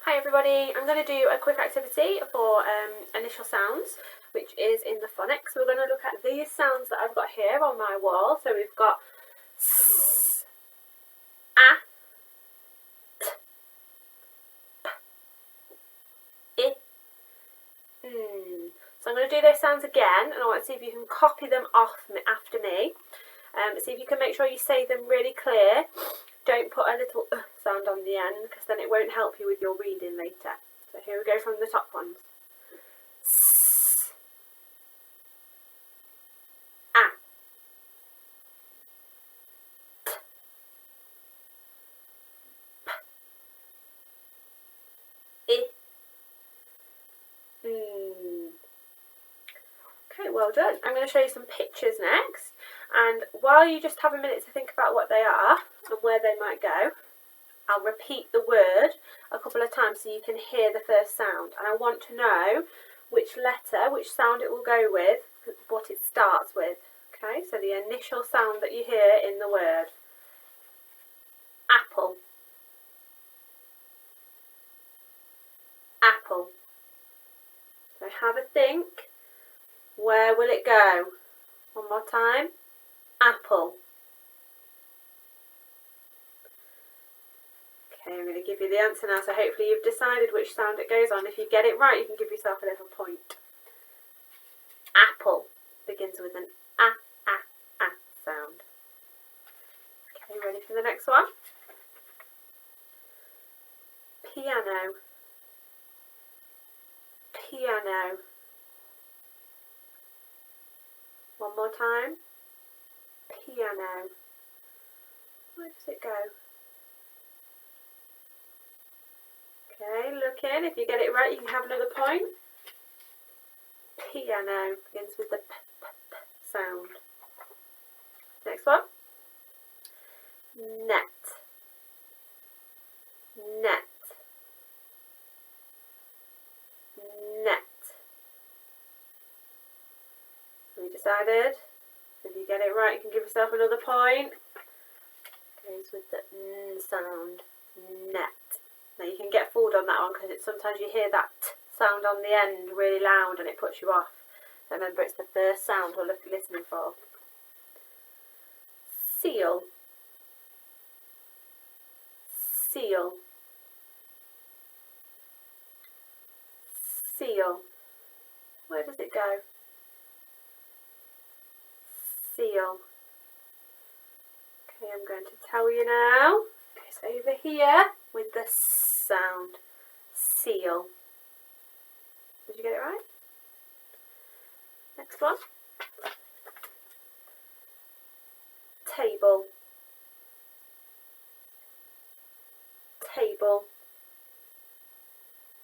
Hi everybody, I'm going to do a quick activity for initial sounds, which is in the phonics. We're going to look at these sounds that I've got here on my wall. So we've got s, a, t, p, I, n. So I'm going to do those sounds again, and I want to see if you can copy them off after me. See if you can make sure you say them really clear. Don't put a little sound on the end, because then it won't help you with your reading later. So here we go from the top ones. S, a, t, p, I, n. Okay, well done. I'm going to show you some pictures next, and while you just have a minute to think about what they are and where they might go, I'll repeat the word a couple of times so you can hear the first sound, and I want to know which letter, which sound it will go with, what it starts with. Okay, so the initial sound that you hear in the word. Apple. Apple. So have a think. Where will it go? One more time. Apple. Okay, I'm going to give you the answer now, so hopefully you've decided which sound it goes on. If you get it right, you can give yourself a little point. Apple begins with an a sound. Okay, ready for the next one? Piano. Piano. One more time. Piano. Where does it go? Okay, look in. If you get it right, you can have another point. Piano begins with the p sound. Next one. Net. Net. Net. Have you decided? If you get it right, you can give yourself another point. Goes with the n sound. Net. Now you can get fooled on that one because sometimes you hear that t sound on the end really loud and it puts you off. So remember, it's the first sound we're listening for. Seal. Seal. Seal. Where does it go? Seal. Okay, I'm going to tell you now. It's over here with the sound. Seal. Did you get it right? Next one. Table. Table.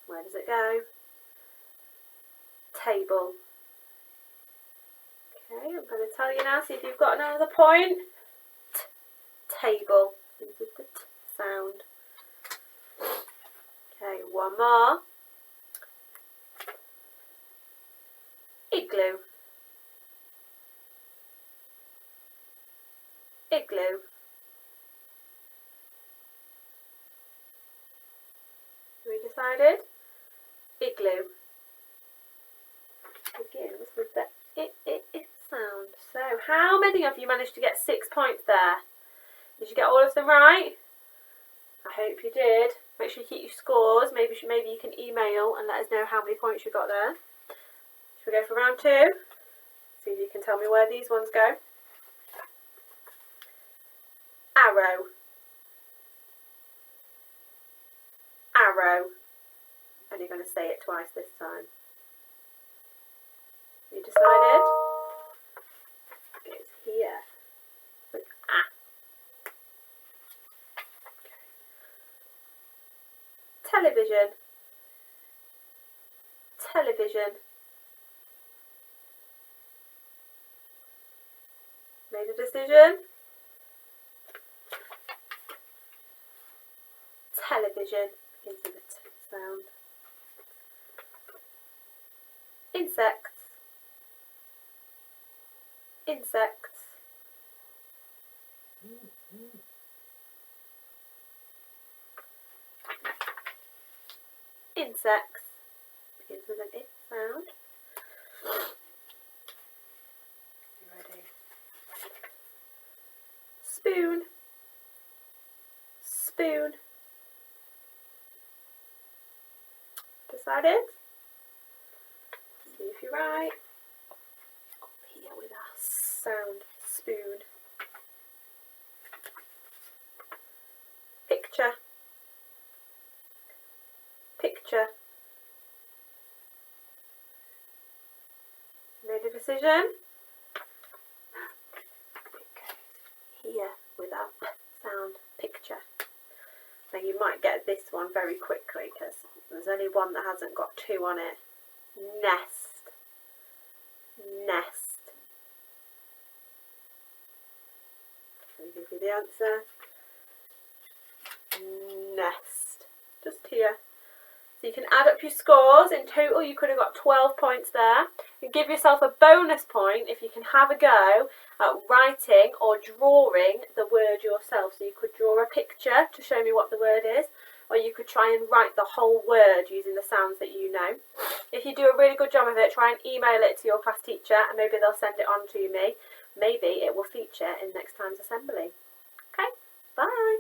Where does it go? Table. Okay, I'm going to tell you now, see if you've got another point. Table. With the t sound. Okay, one more. Igloo. Igloo. Have we decided? Igloo. Begins with the I sound. So, how many of you managed to get 6 points there? Did you get all of them right? I hope you did. Make sure you keep your scores. Maybe you can email and let us know how many points you got there. Should we go for round 2? See if you can tell me where these ones go. Arrow. Arrow. And you're going to say it twice this time. You decided? It's here. With a. Television. Television. Made a decision? Television begins with a t sound. Insects. Insects. insects. Begins with an it sound. You ready? Spoon. Spoon. Decided? See if you're right. Up here with our sound. Spoon. Picture. Picture. Made a decision? Here with our sound. Picture. Now you might get this one very quickly because there's only one that hasn't got two on it. Nest. Nest. Let me give you the answer. Nest. Just here. So you can add up your scores. In total you could have got 12 points there. You can give yourself a bonus point if you can have a go at writing or drawing the word yourself. So you could draw a picture to show me what the word is, or you could try and write the whole word using the sounds that you know. If you do a really good job of it, try and email it to your class teacher and maybe they'll send it on to me. Maybe it will feature in next time's assembly. Okay, bye.